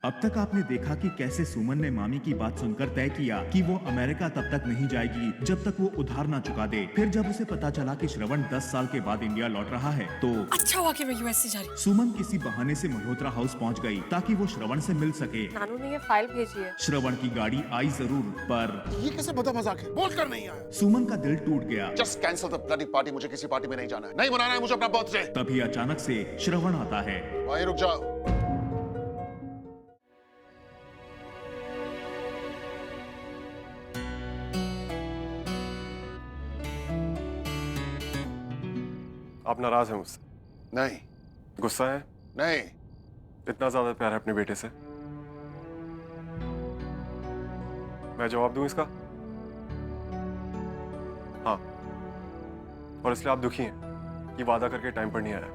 अब तक आपने देखा कि कैसे सुमन ने मामी की बात सुनकर तय किया कि वो अमेरिका तब तक नहीं जाएगी जब तक वो उधार ना चुका दे। फिर जब उसे पता चला कि श्रवण 10 साल के बाद इंडिया लौट रहा है तो अच्छा हुआ कि मैं यूएस से जा रही। सुमन किसी बहाने से मल्होत्रा हाउस पहुंच गई ताकि वो श्रवण से मिल सके। नानू ने ये फाइल भेजी है। श्रवण की गाड़ी आई जरूर, पर ये कैसे बता मजाक है? बोल कर नहीं आया। सुमन का दिल टूट गया। Just cancel the bloody party. मुझे किसी पार्टी में नहीं जाना है, नहीं मनाना है मुझे अपना बर्थडे। तभी अचानक से श्रवण आता है। भाई रुक जाओ। आप नाराज हैं मुझसे? नहीं गुस्सा है? नहीं। इतना ज्यादा प्यार है अपने बेटे से? मैं जवाब दूं इसका? हाँ। और इसलिए आप दुखी हैं कि वादा करके टाइम पर नहीं आया।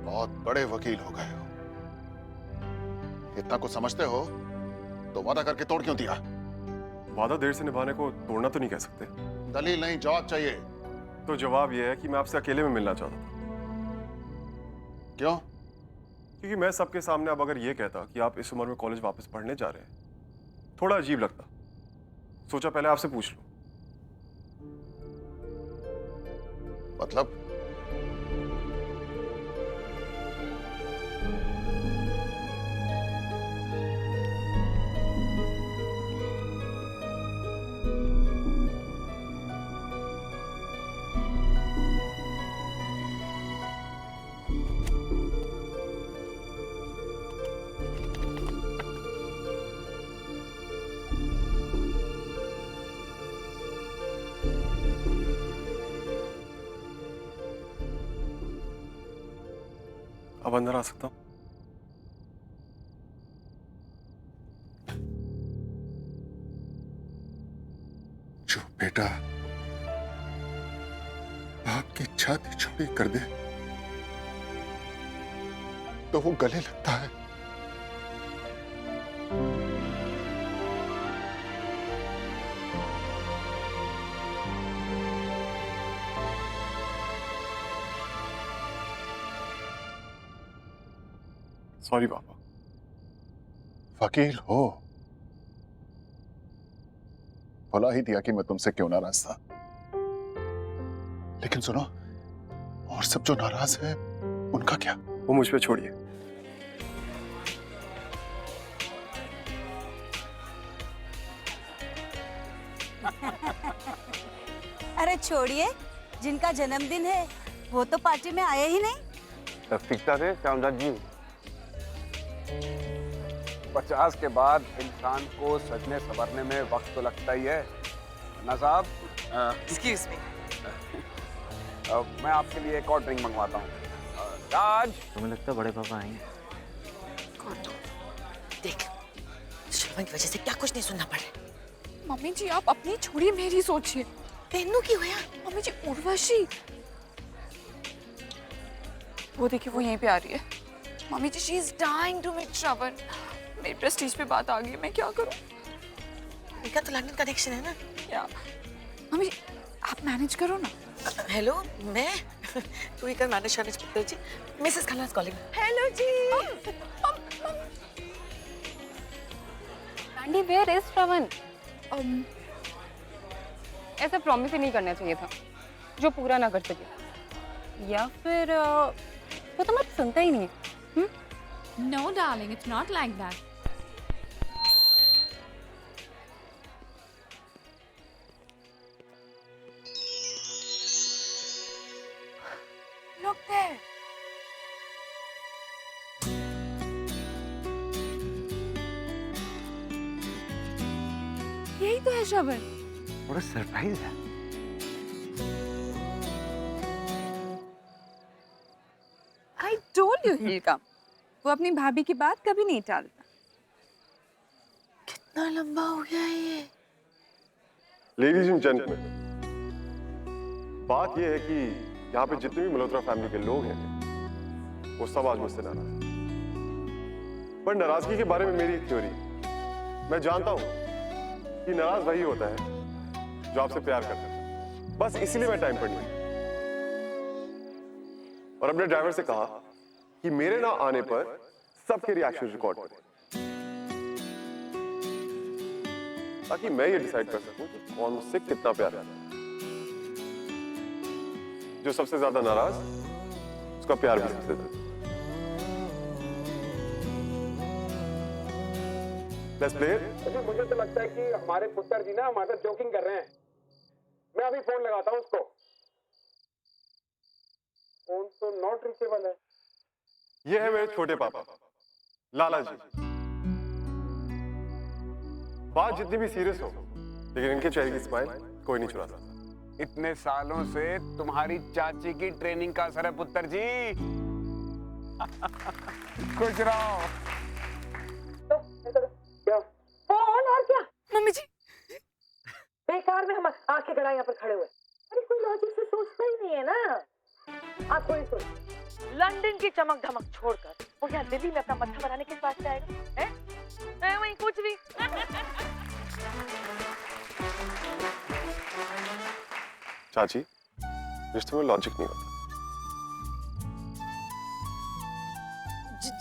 बहुत बड़े वकील हो गए हो। इतना कुछ समझते हो तो वादा करके तोड़ क्यों दिया? वादा देर से निभाने को तोड़ना तो नहीं कह सकते। दलील नहीं, जवाब चाहिए। तो जवाब यह है कि मैं आपसे अकेले में मिलना चाहता था। क्यों? क्योंकि मैं सबके सामने अब अगर ये कहता कि आप इस उम्र में कॉलेज वापस पढ़ने जा रहे हैं, थोड़ा अजीब लगता। सोचा पहले आपसे पूछ लूं। मतलब? अब अंदर आ सकता हूं? जो बेटा बाप की छाती चौड़ी कर दे तो वो गले लगता है। सॉरी पापा। वकील हो, भुला ही दिया कि मैं तुमसे क्यों नाराज था। लेकिन सुनो, और सब जो नाराज हैं उनका क्या? वो मुझ पे छोड़िए। अरे छोड़िए, जिनका जन्मदिन है वो तो पार्टी में आए ही नहीं। तस्दीकता से श्यामदास जी, 50 के बाद इंसान को सजने संवरने में वक्त तो लगता ही है ना साहब। Excuse me. मैं आपके लिए एक और ड्रिंक मंगवाता हूँ। राज, तुम्हें लगता है बड़े पापा आएंगे? कौन तो? देख, श्रवण की वजह से क्या कुछ नहीं सुनना पड़ रहा। मम्मी जी आप अपनी छोड़िए, मेरी सोचिए। तेनू की हुआ? मम्मी जी उर्वशी, वो देखिए वो यहीं पे आ रही है। Mummy ji she is dying to meet Shravan. मेरी प्रेस्टीज पे बात आ गई, मैं क्या करूं? इनका तो लंदन कनेक्शन है ना। क्या मम्मी जी आप मैनेज करो ना। हेलो, मैं तू ही कर मैनेज पुत्र जी। Mrs Khanna is calling. Hello जी। Aunty where is Shravan? ऐसा प्रॉमिस ही नहीं करना चाहिए था जो पूरा ना कर सके, या फिर वो तो मत सुनता ही नहीं है। No darling, it's not like that. Look there. यही तो है श्रवण। बड़ा सरप्राइज है। I told you he'll come. वो अपनी भाभी की बात कभी नहीं टालता। कितना लंबा हो गया है ये। लेडीज एंड जेंटलमैन, बात यह है कि यहाँ पे जितने भी मल्होत्रा फैमिली के लोग हैं वो सब आज मुझसे नाराज हैं। पर नाराजगी के बारे में मेरी एक थ्योरी, मैं जानता हूं कि नाराज वही होता है जो आपसे प्यार करता है। बस इसीलिए मैं टाइम पर नहीं आया और अपने ड्राइवर से कहा कि मेरे ना आने पर सबके रिएक्शन रिकॉर्ड करें, ताकि मैं ये डिसाइड कर सकूं कि कौन मुझसे कितना प्यार करता है। जो सबसे ज्यादा नाराज, उसका प्यार भी सबसे ज्यादा। Let's play it? मुझे तो लगता है कि हमारे पुत्र जी ना हमारे साथ जोकिंग कर रहे हैं। मैं अभी फोन लगाता हूँ उसको। फोन तो नॉट रीचेबल है। ये है मेरे छोटे पापा लाला जी। बात जितनी भी सीरियस हो, लेकिन इनके चेहरे की स्माइल कोई नहीं चुरा सकता। इतने सालों से तुम्हारी चाची की ट्रेनिंग का असर है पुत्र जी। खुश रहो। क्या फोन और क्या? मम्मी जी बेकार में हम आंखें गड़ा यहाँ पर खड़े हुए। अरे कोई लॉजिक से सोचता ही नहीं है ना। आप कोई सोच, लंदन की चमक धमक छोड़कर वो यहाँ दिल्ली में अपना मत्था बनाने किस वास्ते आएगा? हैं? वहीं कुछ भी। चाची, रिश्ते में लॉजिक नहीं होता।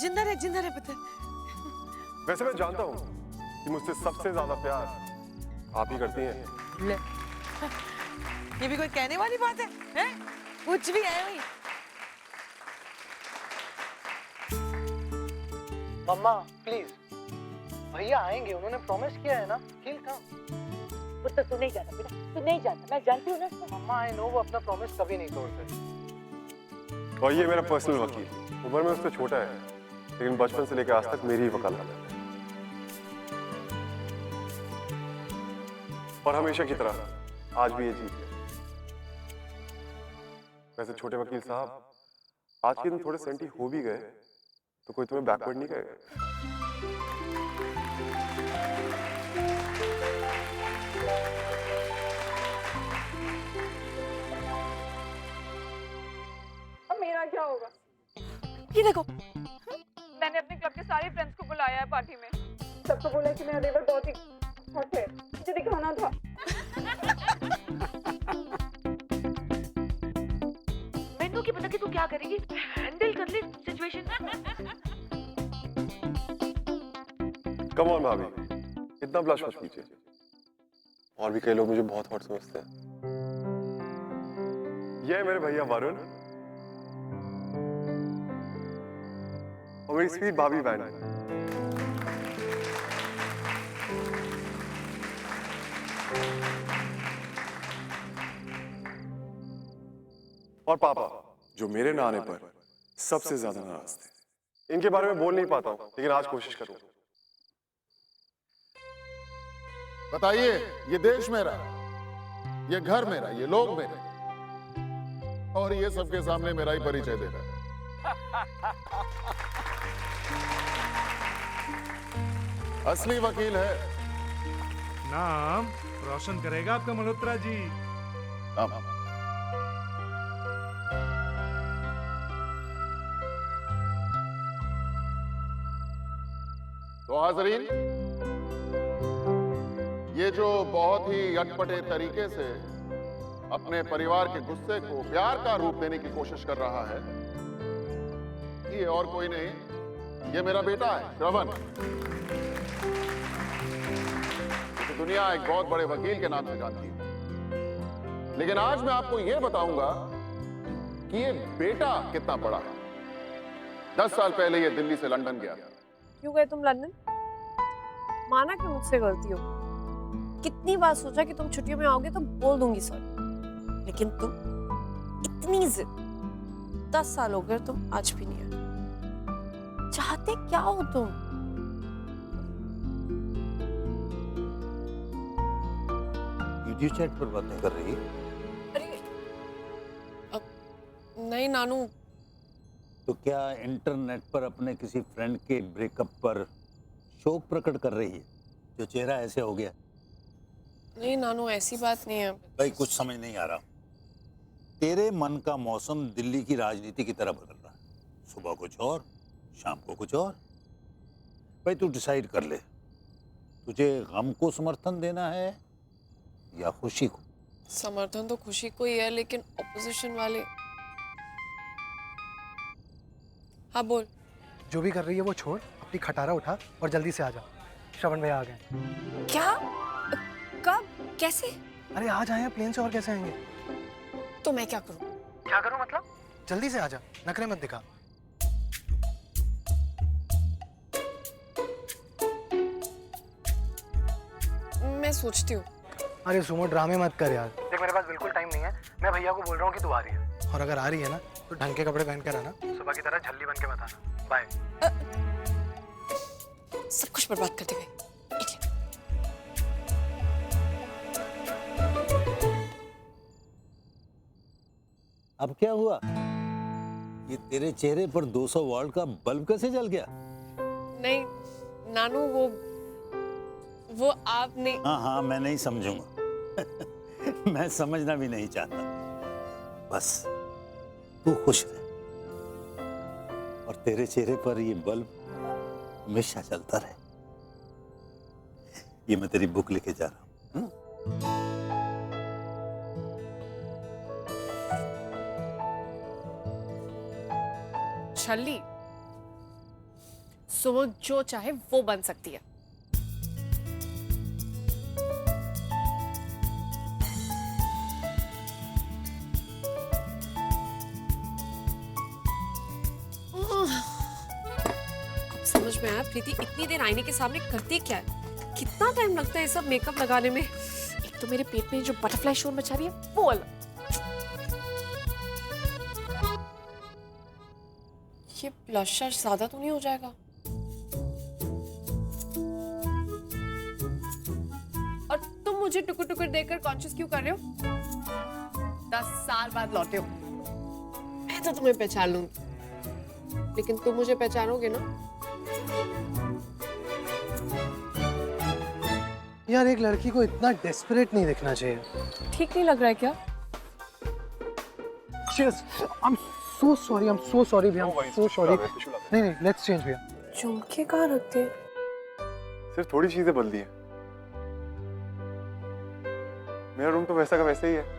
जिंदा रहे पुत्र। वैसे मैं जानता हूँ कि मुझसे सबसे ज्यादा प्यार आप ही करती हैं। ले, ये भी कोई कहने वाली बात है? हैं? कुछ भी है वही। मम्मा प्लीज, भैया आएंगे, उन्होंने प्रॉमिस किया है ना। He'll come। पुत्र तू नहीं जाता बेटा, तू नहीं जाता। मैं जानती हूँ ना। मम्मा आई नो वो अपना प्रॉमिस कभी नहीं तोड़ते। और ये मेरा पर्सनल वकील, उम्र में उससे छोटा है, लेकिन बचपन से लेकर आज तक मेरी ही वकालत है। और हमेशा की तरह आज भी ये जीत गया। वैसे छोटे वकील साहब, आज के दिन थोड़े सेंटी हो भी गए तो कोई तुम्हें बैकवर्ड नहीं कहेगा। अब मेरा क्या होगा? ये देखो, मैंने अपने क्लब के सारे फ्रेंड्स को बुलाया है पार्टी में। सबको बोला कि मेरा देवर बहुत ही हॉट है, मुझे दिखाना था। मैंने क्या पता कि तू क्या करेगी? हैंडल कर ले सिचुएशन। कम ऑन भाभी, इतना ब्लश मत कीजिए। और भी कई लोग मुझे बहुत हॉट समझते हैं। ये है मेरे भैया वरुण और मेरी स्वीट भाभी वैन। और पापा, जो मेरे ना आने पर सबसे ज्यादा नाराज थे। इनके बारे में बोल नहीं पाता हूं, लेकिन आज कोशिश करूंगा। बताइए, ये देश मेरा, ये घर मेरा, ये लोग मेरे, और ये सबके सामने मेरा ही परिचय दे रहा है। असली वकील है। नाम रोशन करेगा आपका मल्होत्रा जी। तो हाज़रीन, ये जो बहुत ही अटपटे तरीके से अपने परिवार के गुस्से को प्यार का रूप देने की कोशिश कर रहा है, ये और कोई नहीं, ये मेरा बेटा है श्रवण। तो दुनिया एक बहुत बड़े वकील के नाम से जानती है, लेकिन आज मैं आपको ये बताऊंगा कि ये बेटा कितना बड़ा है। 10 साल पहले ये दिल्ली से लंदन गया। क्यों गए तुम लंदन? माना कि मुझसे गलती हो, कितनी बार सोचा कि तुम छुट्टियों में आओगे तो बोल दूंगी सॉरी, लेकिन तुम इतनी जिद। 10 साल हो गए, तुम आज भी नहीं आए। चाहते क्या हो तुम? वीडियो चैट पर बातें कर रही? अरे नहीं नानू। तो क्या इंटरनेट पर अपने किसी फ्रेंड के ब्रेकअप पर शोक प्रकट कर रही है, जो चेहरा ऐसे हो गया? नहीं नानू, ऐसी बात नहीं है। भाई कुछ समझ नहीं आ रहा। तेरे मन का मौसम दिल्ली की राजनीति की तरह बदल रहा है। सुबह कुछ और, शाम को कुछ और। भाई तू डिसाइड कर ले, तुझे गम को समर्थन देना है या खुशी को? समर्थन तो खुशी को ही है, लेकिन ऑपोजिशन वाले। हाँ बोल। जो भी कर रही है वो छोड़, अपनी खटारा उठा और जल्दी से आ जा। श्रवण भैया आ गए। क्या? कब? कैसे? अरे आज आए हैं प्लेन से, और कैसे आएंगे? तो मैं क्या करूं? क्या करूं मतलब? जल्दी से आ जा, नखरे मत दिखा। मैं सोचती हूँ। अरे सुमो ड्रामे मत कर यार। देख मेरे पास बिल्कुल टाइम नहीं है, मैं भैया को बोल रहा हूँ कि तू आ रही है, और अगर आ रही है ना तो ढंग के कपड़े पहन कर आना, सुबह की तरह झल्ली बन के मत आना। बाय। सब कुछ बर्बाद कर देंगे। अब क्या हुआ? ये तेरे चेहरे पर 200 वॉल्ट का बल्ब कैसे जल गया? नहीं नानू, वो आपने। हाँ मैं नहीं समझूंगा। मैं समझना भी नहीं चाहता। बस तू खुश रह और तेरे चेहरे पर ये बल्ब हमेशा जलता रहे। ये मैं तेरी बुक लेके जा रहा हूँ। छल्ली, सुमो जो चाहे वो बन सकती है। समझ में आया प्रीति इतनी देर आईने के सामने करती क्या है? कितना टाइम लगता है सब मेकअप लगाने में? एक तो मेरे पेट में जो बटरफ्लाई शोर मचा रही है वो अलग। ये ब्लशर ज्यादा तो नहीं हो जाएगा? और तुम मुझे टुकुर टुकुर देखकर कॉन्शियस क्यों कर रहे हो? 10 साल बाद लौटे हो। मैं तो तुम्हें पहचान लूंगी, लेकिन तुम मुझे पहचानोगे ना? यार एक लड़की को इतना डेस्परेट नहीं दिखना चाहिए। ठीक नहीं लग रहा है क्या? Cheers. I'm so sorry. I'm so sorry भैया। I'm so sorry. नहीं, let's change भैया। झुमके कहाँ रखते हैं? सिर्फ थोड़ी चीजें बदली हैं। मेरा रूम तो वैसा का वैसे ही है।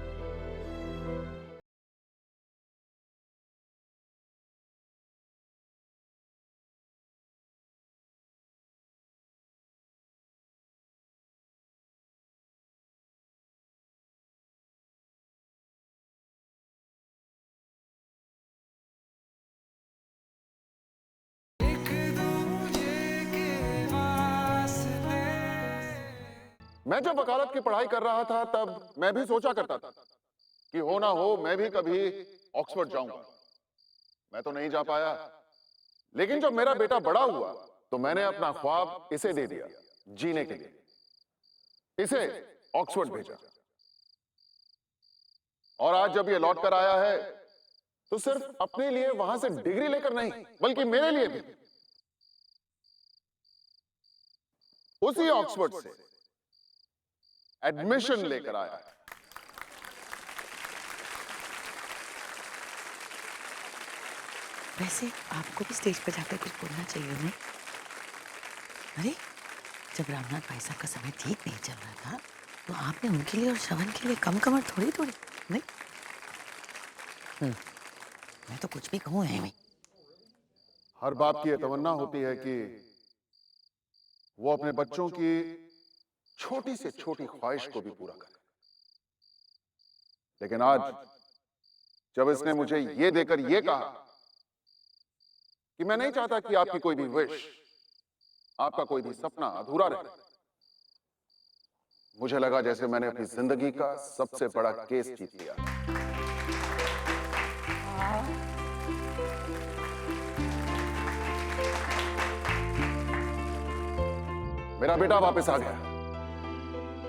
मैं जब वकालत की पढ़ाई कर रहा था तब मैं भी सोचा करता था कि हो ना हो मैं भी कभी ऑक्सफोर्ड जाऊंगा। मैं तो नहीं जा पाया, लेकिन जब मेरा बेटा बड़ा हुआ तो मैंने अपना ख्वाब इसे दे दिया जीने के लिए। इसे ऑक्सफोर्ड भेजा और आज जब ये लौट कर आया है तो सिर्फ अपने लिए वहां से डिग्री लेकर नहीं, बल्कि मेरे लिए भी उसी ऑक्सफोर्ड से एडमिशन लेकर आया है। वैसे आपको भी स्टेज पर जाकर कुछ बोलना चाहिए नहीं? अरे जब रामनाथ भाई साहब का समय ठीक नहीं चल रहा था तो आपने उनके लिए और श्रवण के लिए कम कमर थोड़ी थोड़ी नहीं। मैं तो कुछ भी कहूँ है नहीं। हर बाप की यह तमन्ना होती है कि वो अपने बच्चों की छोटी से छोटी ख्वाहिश को भी पूरा करे, लेकिन आज जब इसने मुझे ये देकर ये कहा कि मैं नहीं चाहता कि आपकी कोई भी विश, आपका कोई भी सपना अधूरा रहे, मुझे लगा जैसे मैंने अपनी जिंदगी का सबसे बड़ा केस जीत लिया। मेरा बेटा वापस आ गया,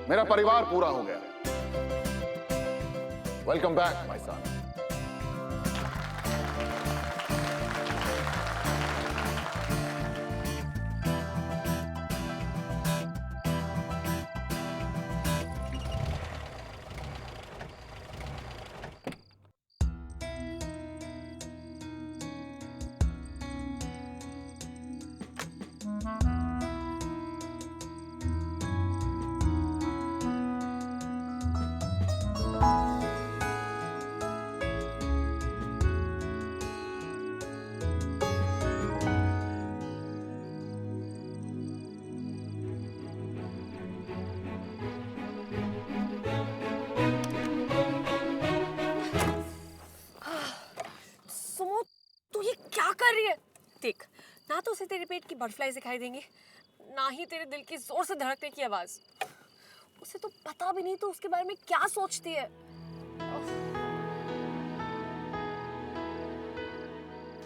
मेरा परिवार पूरा हो गया। Welcome back my son. तो उसे तेरे पेट की बटरफ्लाई दिखाई देंगी, ना ही तेरे दिल की जोर से धड़कने की आवाज। उसे तो पता भी नहीं तो उसके बारे में क्या सोचती है।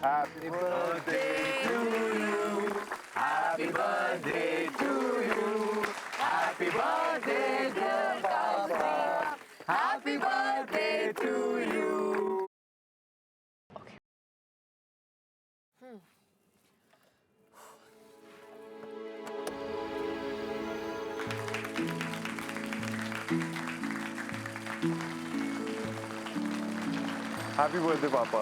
Happy birthday to you. Happy birthday to you. Happy birthday dear Papa. Happy birthday to you. Happy birthday पापा।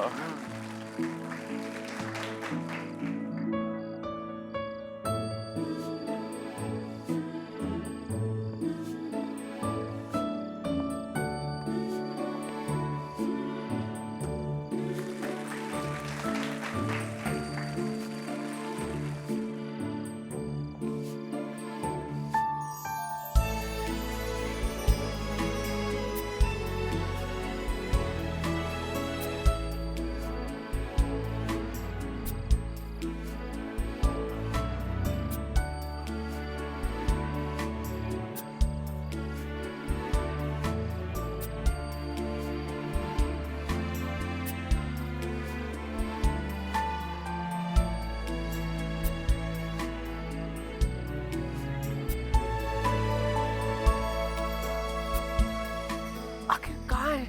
आखिर कहाँ है?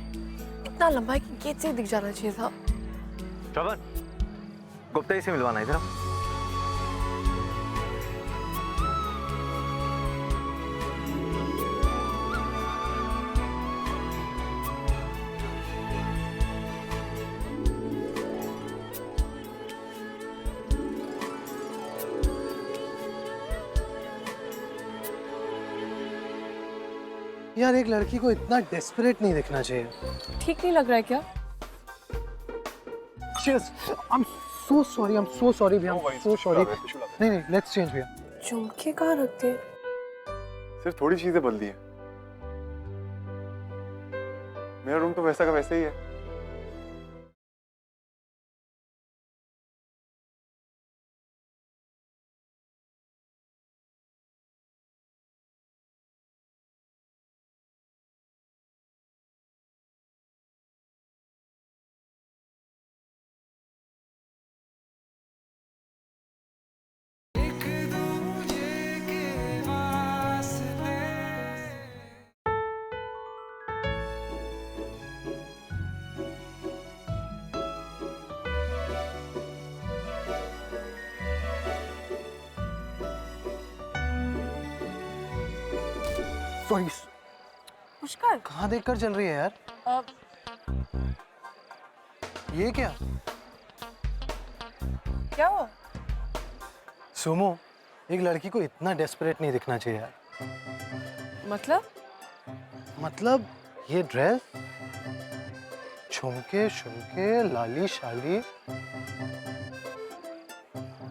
इतना लंबा है कि गेट से ही दिख जाना चाहिए था। श्रवण, गुप्ता जी से मिलवाना है जरा। यार एक लड़की को इतना डेस्परेट नहीं दिखना चाहिए। ठीक नहीं लग रहा है क्या? Cheers. I'm so sorry. I'm so sorry भैया। I'm so sorry। नहीं, let's change भैया। झुमके कहाँ रखते हैं? सिर्फ थोड़ी चीजें बदली हैं। मेरा रूम तो वैसा का वैसा ही है। सॉरी। पुष्कर, कहाँ देखकर चल रही है यार? ये क्या? क्या हुआ? सुमो, एक लड़की को इतना डेस्परेट नहीं दिखना चाहिए यार। मतलब ये ड्रेस, झुमके शुमके, लाली शाली।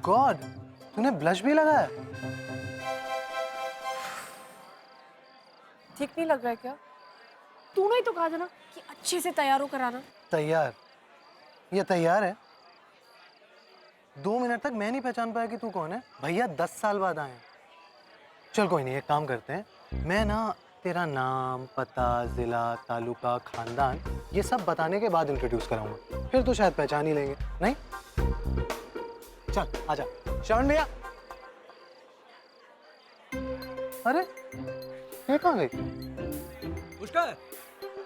गॉड, तूने ब्लश भी लगाया? ठीक नहीं लग रहा है क्या? तूने ही तो कहा था ना कि अच्छे से तैयार हो कर आना। तैयार? ये तैयार है? 2 मिनट तक मैं नहीं पहचान पाया कि तू कौन है। भैया 10 साल बाद आए हैं। चल कोई नहीं, एक काम करते हैं, मैं ना तेरा नाम, पता, जिला, तालुका, खानदान ये सब बताने के बाद इंट्रोड्यूस कराऊंगा, फिर तो शायद पहचान ही लेंगे। नहीं? चल आजा। श्रवण भैया। अरे ये कहाँ गई? पुष्कर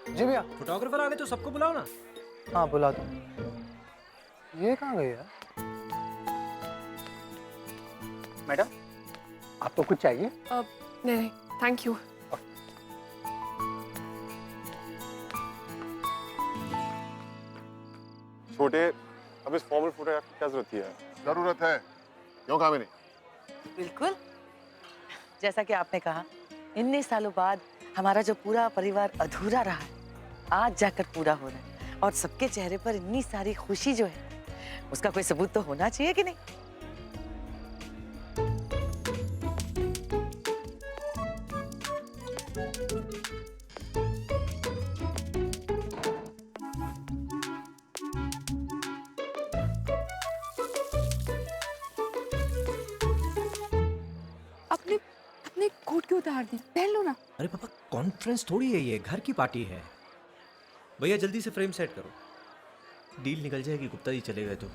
जी भैया। फोटोग्राफर आ गए तो सबको बुलाओ ना। हाँ बुला दो। ये कहाँ गई यार? मैडम, आपको कुछ चाहिए? नहीं, थैंक यू। छोटे, अब इस फॉर्मल फोटोग्राफ की क्या जरूरत है? जरूरत है, क्यों कामिनी? बिल्कुल, जैसा कि आपने कहा, इतने सालों बाद हमारा जो पूरा परिवार अधूरा रहा है, आज जाकर पूरा हो रहा है। और सबके चेहरे पर इतनी सारी खुशी जो है, उसका कोई सबूत तो होना चाहिए कि नहीं? अपने अपने कोट क्यों उतार दी? पहन लो ना। अरे पापा, कॉन्फ्रेंस थोड़ी है ये, घर की पार्टी है। भैया जल्दी से फ्रेम सेट करो, डील निकल जाएगी गुप्ता जी चले गए तो।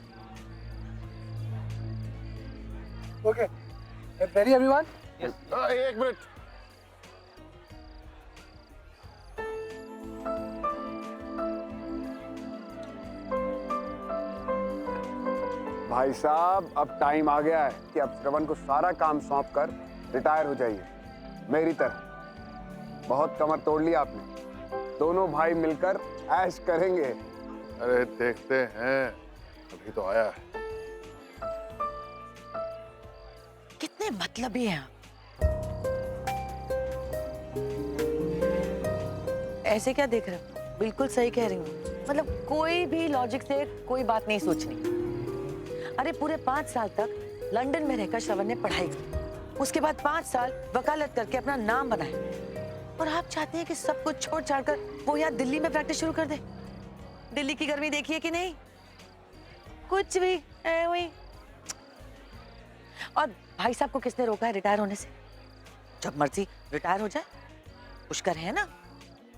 Okay, ready everyone? एक मिनट। भाई साहब, अब टाइम आ गया है कि अब श्रवण को सारा काम सौंप कर रिटायर हो जाइए, मेरी तरह। बहुत कमर तोड़ लिया आपने, दोनों भाई मिलकर ऐश करेंगे। अरे देखते हैं, अभी तो आया है। कितने मतलबी हैं आप। ऐसे क्या देख रहे हो? बिल्कुल सही कह रही हूँ। मतलब कोई भी लॉजिक से कोई बात नहीं सोचनी। अरे पूरे 5 साल तक लंदन में रहकर श्रवण ने पढ़ाई की, उसके बाद 5 साल वकालत करके अपना नाम बनाया, और आप चाहते हैं कि सब कुछ छोड़ छाड़कर वो यहाँ दिल्ली में प्रैक्टिस शुरू कर दे। दिल्ली की गर्मी देखी है कि नहीं? कुछ भी वही। और भाई साहब को किसने रोका है रिटायर होने से? जब मर्जी रिटायर हो जाए, पुष्कर है ना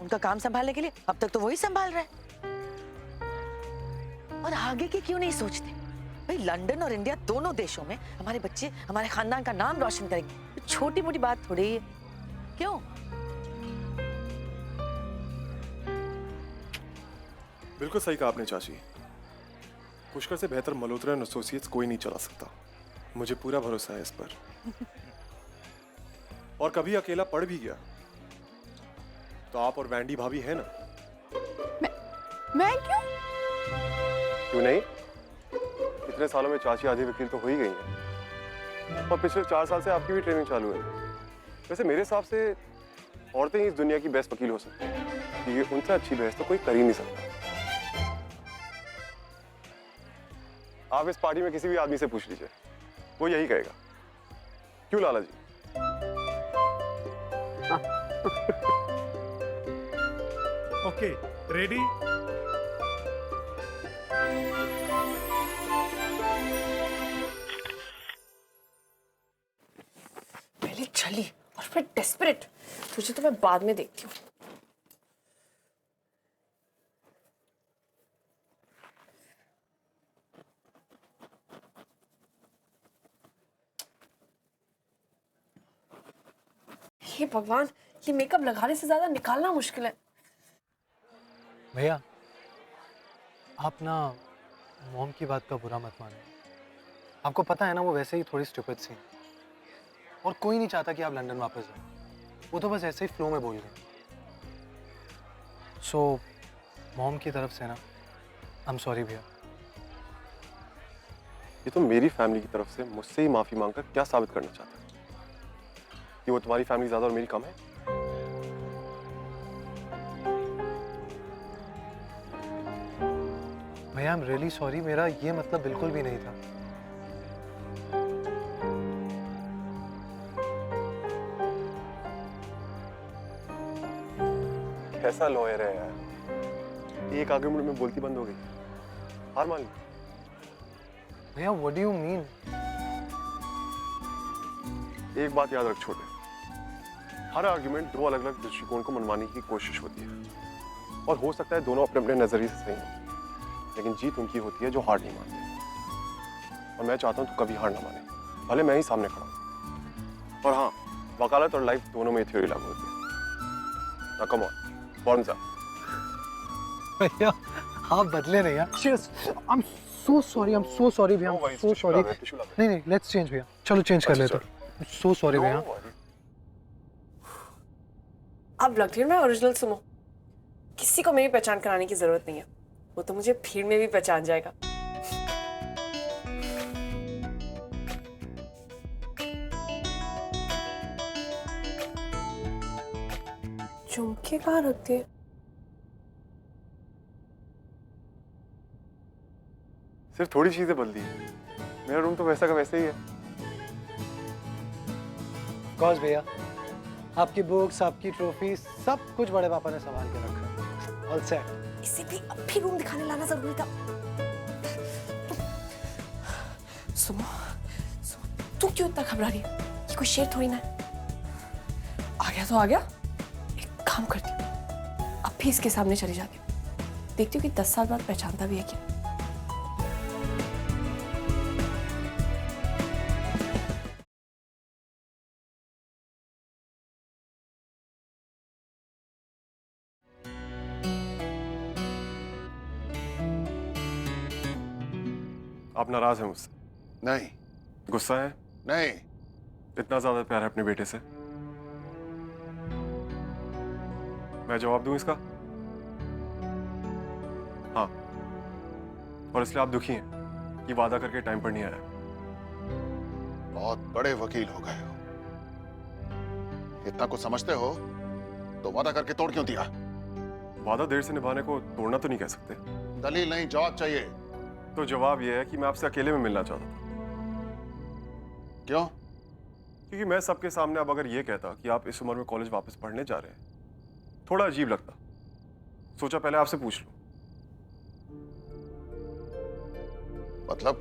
उनका काम संभालने के लिए। अब तक तो वही संभाल रहे हैं। और आगे की क्यों नहीं सोचते? भाई लंदन और इंडिया दोनों देशों में हमारे बच्चे हमारे खानदान का नाम रोशन करेंगे। छोटी मोटी बात थोड़ी है। क्यों? बिल्कुल सही कहा आपने चाची। पुष्कर से बेहतर मल्होत्रा एंड एसोसिएट्स कोई नहीं चला सकता। मुझे पूरा भरोसा है इस पर। और कभी अकेला पड़ भी गया तो आप और वैंडी भाभी है ना। मैं क्यों? क्यों नहीं? इतने सालों में चाची आधी वकील तो हो ही गई हैं। और पिछले 4 साल से आपकी भी ट्रेनिंग चालू है। वैसे मेरे हिसाब से औरतें ही इस दुनिया की बेस्ट वकील हो सकती हैं, क्योंकि उनसे अच्छी बहस तो कोई कर ही नहीं सकता। आप इस पार्टी में किसी भी आदमी से पूछ लीजिए, वो यही कहेगा। क्यों लाला जी? Okay, ready? पहले छली और फिर डेस्परेट। तुझे तो मैं बाद में देखती हूँ। हे भगवान, ये मेकअप लगाने से ज्यादा निकालना मुश्किल है। भैया, आप ना मॉम की बात का बुरा मत मानो। आपको पता है ना वो वैसे ही थोड़ी स्टूपिड सी हैं। और कोई नहीं चाहता कि आप लंदन वापस जाओ। वो तो बस ऐसे ही फ्लो में बोल रहे। सो मॉम की तरफ से ना आई एम सॉरी भैया। ये तो मेरी फैमिली की तरफ से मुझसे ही माफी मांगकर क्या साबित करना चाहता है कि वो तुम्हारी फैमिली ज्यादा और मेरी कम है? भैया आई एम रियली सॉरी, मेरा ये मतलब बिल्कुल भी नहीं था। कैसा लॉयर है यार, एक आर्गुमेंट में बोलती बंद हो गई, हार मान ली। भैया व्हाट डू यू मीन? एक बात याद रख छोटे, हर आर्गुमेंट 2 अलग अलग दृष्टिकोण को मनवाने की कोशिश होती है, और हो सकता है दोनों अपने अपने नजरिए से सही हों, लेकिन जीत उनकी होती है जो हार नहीं मानते। और मैं चाहता हूं तू कभी हार ना माने, भले मैं ही सामने खड़ा हूं। और हाँ, वकालत और लाइफ दोनों में थ्योरी लागू होती है। ना कम ऑन, फॉर्म्स अप। भैया आप बदले नहीं यार। Cheers. I am so sorry, I am so sorry भैया, आई एम सो सॉरी। नहीं नहीं, लेट्स चेंज भैया, चलो चेंज कर लेते हैं। सो सॉरी भैया। अब लगती है मैं ओरिजिनल सुमो। किसी को मेरी पहचान कराने की जरूरत नहीं है, वो तो मुझे भीड़ में भी पहचान जाएगा। झुमके कहाँ रखती है? सिर्फ थोड़ी चीजें बदली है, मेरा रूम तो वैसा का वैसे ही है। कॉज भैया, आपकी बुक्स, आपकी ट्रॉफी, सब कुछ बड़े पापा ने संभाल के रखा। All set. इसे भी अब भी रूम दिखाने लाना जरूरी था। सुनो, तू क्यों इतना घबरा रही है? ये ये कोई शेर थोड़ी ना है। आ गया तो आ गया, एक काम करती हूँ, अब भी इसके सामने चली जाती हूँ, देखती हूँ कि 10 साल बाद पहचानता भी है क्या। आप नाराज हैं मुझसे? नहीं। गुस्सा है? नहीं। इतना ज्यादा प्यार है अपने बेटे से? मैं जवाब दूं इसका? हाँ। और इसलिए आप दुखी हैं कि वादा करके टाइम पर नहीं आया? बहुत बड़े वकील हो गए हो, इतना कुछ समझते हो तो वादा करके तोड़ क्यों दिया? वादा देर से निभाने को तोड़ना तो नहीं कह सकते। दलील नहीं, जवाब चाहिए। तो जवाब यह है कि मैं आपसे अकेले में मिलना चाहता था। क्यों? क्योंकि मैं सबके सामने अब अगर ये कहता कि आप इस उम्र में कॉलेज वापस पढ़ने जा रहे हैं, थोड़ा अजीब लगता। सोचा पहले आपसे पूछ लूं। मतलब